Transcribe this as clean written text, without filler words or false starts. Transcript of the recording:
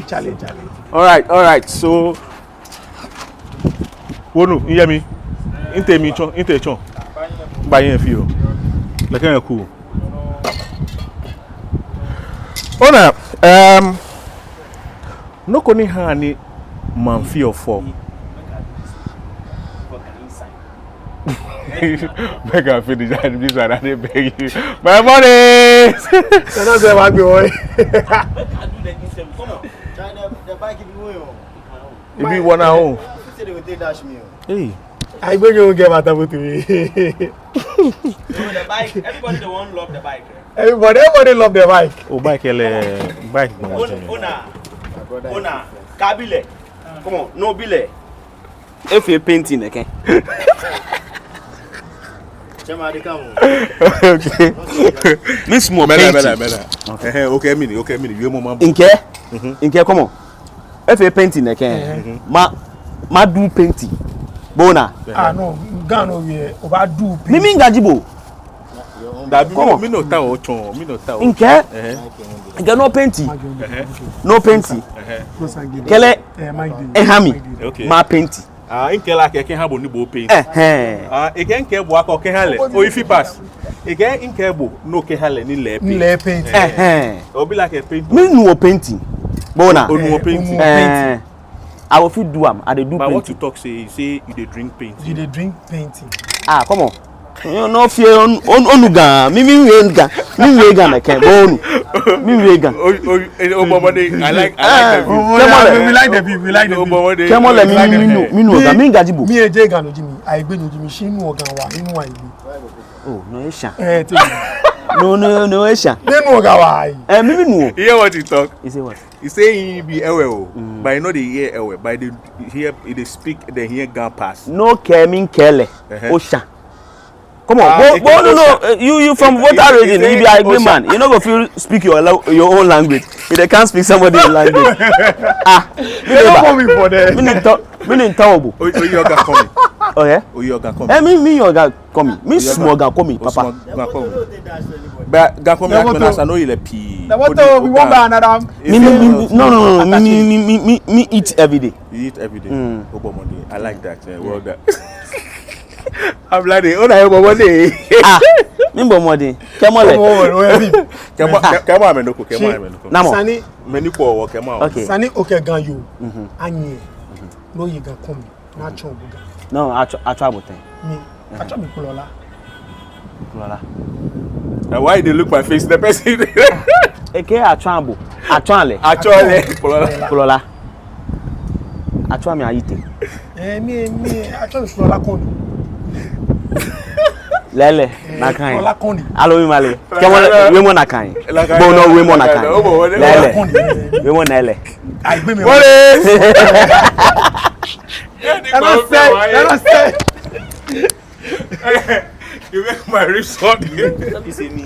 Charlie. All right. So, Wonu, you hear me? Inte chon. Buy in feel. Like kind of cool. Ona, no koni hani man feel for. Make a finish and this one and beg you. My money. That's why I be boy. The bike is going on. If you want home. They will take dash me. Hey. I beg you get matter with me. The bike, everybody the one love the bike. Everybody love their bike. Oh, bike no. Ona, kabile. Come on, no bile. If you painting again. Chema de come. Okay. Miss more Better. Okay, mini. You mama. Inke, come on. If you painting again, ma do painting. Bona. Ah no, Gano we overdo. Mimi ngajibo. Me no ta o chon. Me no ta o. Inke. Inke no painting. No painting. Kele. Ehami. Okay. Ma painting. Ah, inke la keke ha bo ni bo paint. Ah, again ke bo akọ ke hale. O if pass. Again inke bo no ke hale ni le paint. Le paint. O be like a paint. Me no painting. Bona. O no paint. I will fit do am. I dey do But painting. what you talk say you dey drink paint. You dey drink painting. Ah, come on. You no fear onuga. Me wega na ken bonu. Me wega. Oh, mama, I like We like the people. We like the people. Come on, let me know. Me ngajibo. Me eje Gano Jimmy. I gbe no Jimmy shinu ogan wa inu wa ibi. Oh, no esha. No esha. Nenu ogan wa. Me know. You hear what he talk? You say what? He say he be ewe but you know they hear ewe, but they hear they speak they hear gun pass. No care mean kele. Osha. Come on, no. You from water region. You be a great man. You no go feel speak your own language. If they can't speak somebody language. They don't call me for that. Me nin tawbo. Oyoga coming. Oh yeah. Oyoga coming. Me yoga coming. Me small ga coming, papa. But ga coming like I know you le pee. The water we want by another. No. Me eat every day. You eat every day. Obomode. I like that. Well done. I'm like, oh, I have a money. Nimbo modi. Kemole. Kemo amenoko. Namo. Sani. Many poor kemo. Okay. Sani okegan yo. Anye. No you ga come. Na chon buga. No, I try boten. Me. I try me kulola. And why they look my face? The person. Eke atwambo. Atwanle. Kulola. Atwa me ayite. Me I try me kulola kondi. Lele na kan. Kulola kondi. Alo mi male. Kemole we mo na kan. Bo no we mo na kan. Lele. We mo na lele. I gbe me. Let us say. You make my ribs hot. You see me.